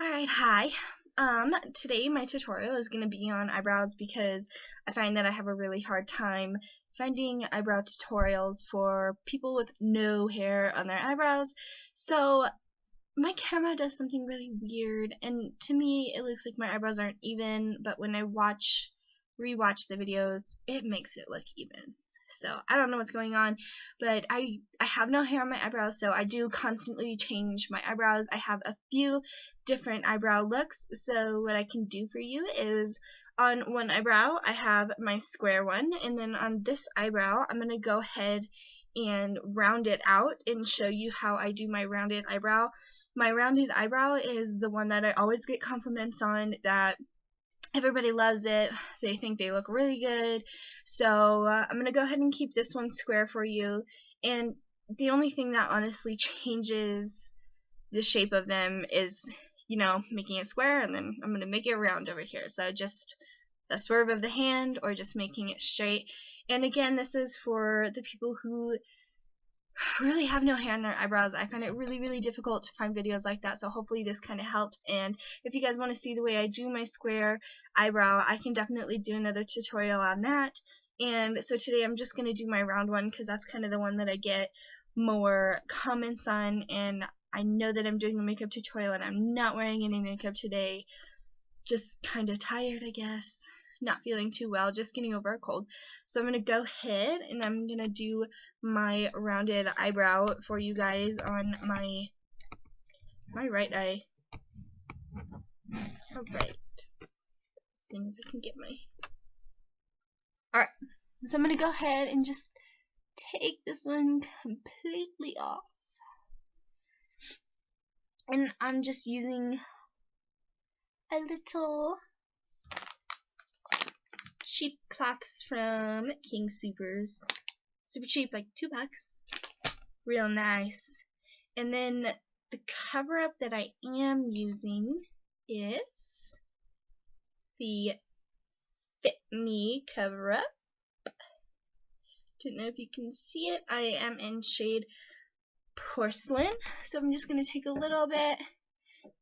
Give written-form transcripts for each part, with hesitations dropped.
Alright, hi. Today my tutorial is going to be on eyebrows because I find that I have a really hard time finding eyebrow tutorials for people with no hair on their eyebrows. So my camera does something really weird, and to me it looks like my eyebrows aren't even, but when I rewatch the videos, it makes it look even. So I don't know what's going on, but I have no hair on my eyebrows, so I do constantly change my eyebrows. I have a few different eyebrow looks, so what I can do for you is on one eyebrow I have my square one, and then on this eyebrow I'm going to go ahead and round it out and show you how I do my rounded eyebrow. My rounded eyebrow is the one that I always get compliments on, that everybody loves it. They think they look really good. So I'm going to go ahead and keep this one square for you. And the only thing that honestly changes the shape of them is, making it square, and then I'm going to make it round over here. So just a swerve of the hand or just making it straight. And again, this is for the people who really have no hair on their eyebrows. I find it really, really difficult to find videos like that, so hopefully this kind of helps. And if you guys want to see the way I do my square eyebrow, I can definitely do another tutorial on that. And so today I'm just going to do my round one because that's kind of the one that I get more comments on, and I know that I'm doing a makeup tutorial and I'm not wearing any makeup today. Just kind of tired, I guess. Not feeling too well, just getting over a cold. So I'm going to go ahead and I'm going to do my rounded eyebrow for you guys on my right eye. Alright. As soon as I can get my... Alright. So I'm going to go ahead and just take this one completely off. And I'm just using a little cheap cloths from King Supers. Super cheap, like $2. Real nice. And then the cover up that I am using is the Fit Me cover up. Don't know if you can see it. I am in shade Porcelain. So I'm just going to take a little bit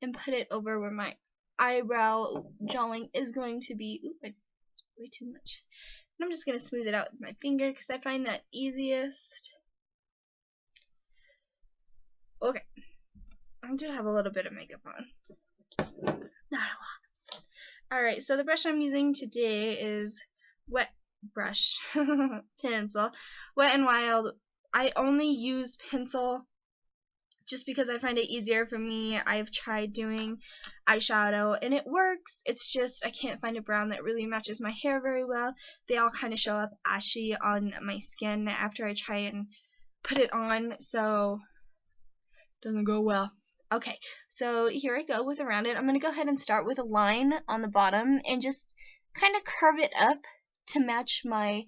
and put it over where my eyebrow jawline is going to be. Oop, I did way too much. And I'm just going to smooth it out with my finger because I find that easiest. Okay. I do have a little bit of makeup on. Not a lot. Alright, so the brush I'm using today is Pencil. Wet n Wild. I only use pencil just because I find it easier for me. I've tried doing eyeshadow and it works. It's just I can't find a brown that really matches my hair very well. They all kind of show up ashy on my skin after I try and put it on, so it doesn't go well. Okay, so here I go with a rounded. I'm going to go ahead and start with a line on the bottom and just kind of curve it up to match my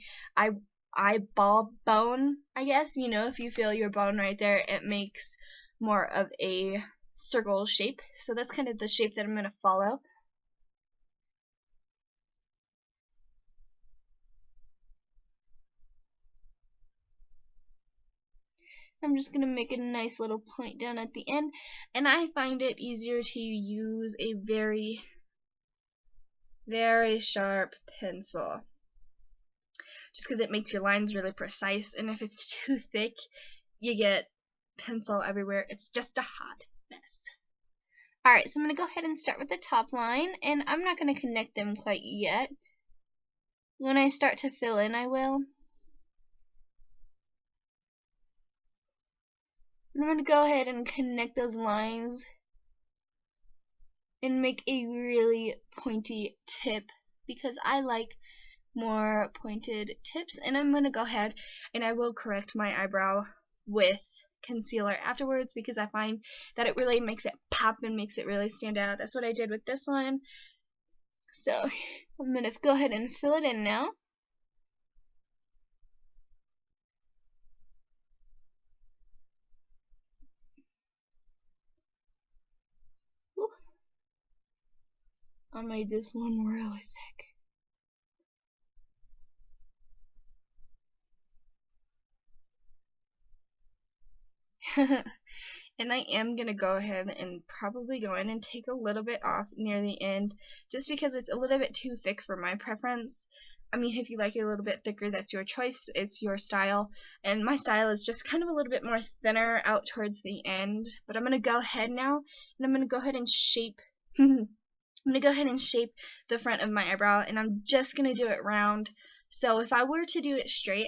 eyeball bone, I guess. You know, if you feel your bone right there, it makes more of a circle shape. So that's kind of the shape that I'm going to follow. I'm just going to make a nice little point down at the end, and I find it easier to use a very, very sharp pencil just because it makes your lines really precise, and if it's too thick you get pencil everywhere. It's just a hot mess. Alright, so I'm going to go ahead and start with the top line, and I'm not going to connect them quite yet. When I start to fill in, I will. I'm going to go ahead and connect those lines and make a really pointy tip because I like more pointed tips. And I'm going to go ahead and I will correct my eyebrow with concealer afterwards because I find that it really makes it pop and makes it really stand out. That's what I did with this one. So I'm going to go ahead and fill it in now. I made this one really thick. And I am going to go ahead and probably go in and take a little bit off near the end, just because it's a little bit too thick for my preference. I mean, if you like it a little bit thicker, that's your choice. It's your style. And my style is just kind of a little bit more thinner out towards the end. But I'm going to go ahead now, and I'm going to go ahead and shape I'm going to go ahead and shape the front of my eyebrow, and I'm just going to do it round. So if I were to do it straight,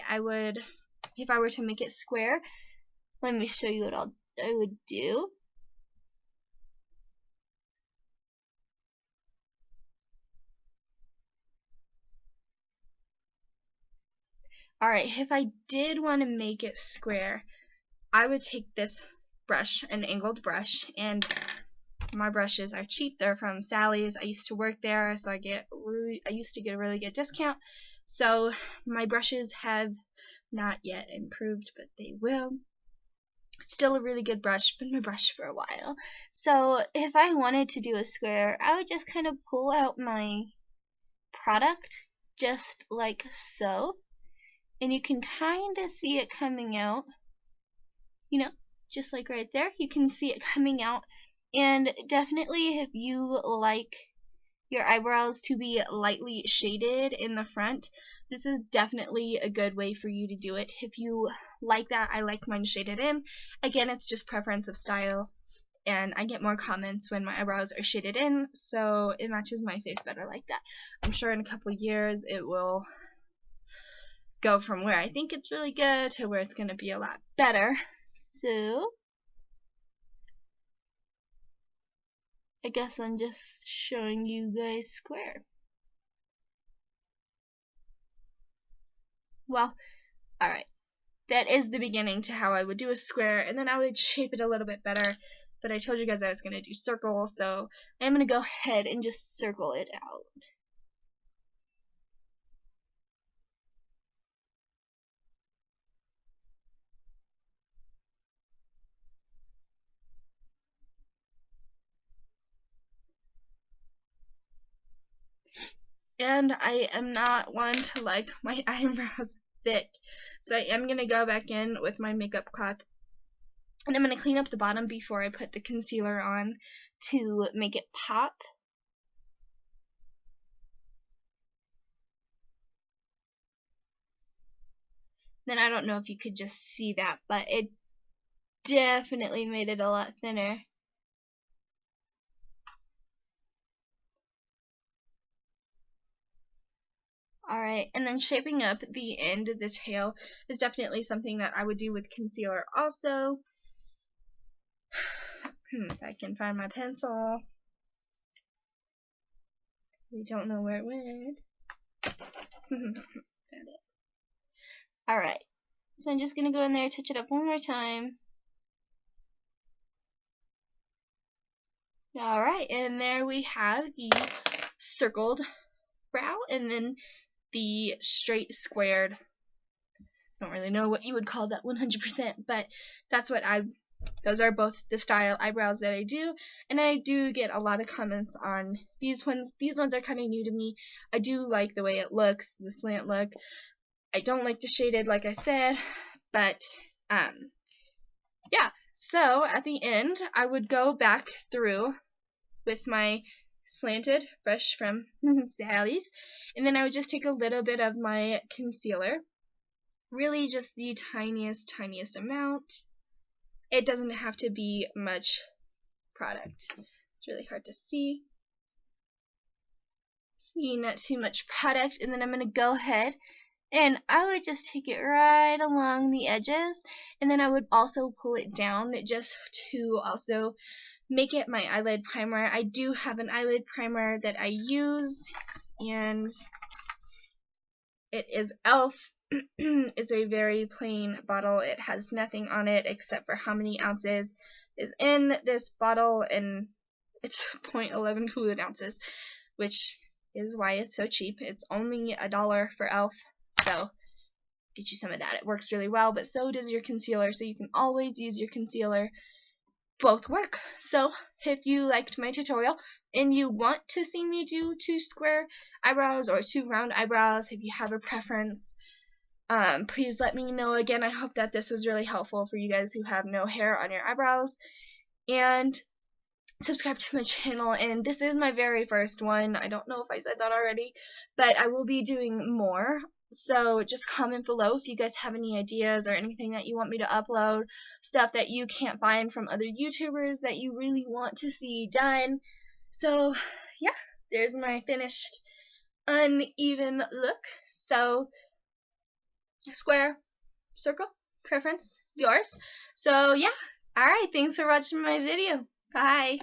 if I were to make it square, let me show you what I would do. Alright, if I did want to make it square, I would take this brush, an angled brush, and my brushes are cheap. They're from Sally's. I used to work there, so I used to get a really good discount. So my brushes have not yet improved, but they will. It's still a really good brush, been my brush for a while. So if I wanted to do a square, I would just kind of pull out my product, just like so. And you can kind of see it coming out, you know, just like right there. You can see it coming out. And definitely, if you like your eyebrows to be lightly shaded in the front, this is definitely a good way for you to do it. If you like that, I like mine shaded in. Again, it's just preference of style, and I get more comments when my eyebrows are shaded in, so it matches my face better like that. I'm sure in a couple of years it will go from where I think it's really good to where it's going to be a lot better. So I guess I'm just showing you guys square. Well, alright. That is the beginning to how I would do a square, and then I would shape it a little bit better. But I told you guys I was going to do circle, so I'm going to go ahead and just circle it out. And I am not one to like my eyebrows thick, so I am going to go back in with my makeup cloth, and I'm going to clean up the bottom before I put the concealer on to make it pop. Then I don't know if you could just see that, but it definitely made it a lot thinner. Alright, and then shaping up the end of the tail is definitely something that I would do with concealer also. If I can find my pencil. We don't know where it went. Found it. Alright, so I'm just going to go in there, touch it up one more time. Alright, and there we have the circled brow, and then the straight squared. I don't really know what you would call that 100%, but that's what those are both the style eyebrows that I do, and I do get a lot of comments on these ones. These ones are kind of new to me. I do like the way it looks, the slant look. I don't like the shaded, like I said, but yeah. So at the end, I would go back through with my slanted brush from Sally's, and then I would just take a little bit of my concealer, really just the tiniest amount. It doesn't have to be much product. It's really hard to see. See, not too much product, and then I'm going to go ahead and I would just take it right along the edges, and then I would also pull it down just to also make it my eyelid primer. I do have an eyelid primer that I use, and it is e.l.f. It's a very plain bottle. It has nothing on it except for how many ounces is in this bottle, and it's 0.11 fluid ounces, which is why it's so cheap. It's only $1 for e.l.f., so get you some of that. It works really well, but so does your concealer, so you can always use your concealer. Both work. So if you liked my tutorial and you want to see me do 2 square eyebrows or 2 round eyebrows, if you have a preference, Please let me know again. I hope that this was really helpful for you guys who have no hair on your eyebrows. And subscribe to my channel. And this is my very first one. I don't know if I said that already, but I will be doing more. So just comment below if you guys have any ideas or anything that you want me to upload, stuff that you can't find from other YouTubers that you really want to see done. So yeah, there's my finished uneven look. So square, circle, preference, yours. So yeah, alright, thanks for watching my video. Bye.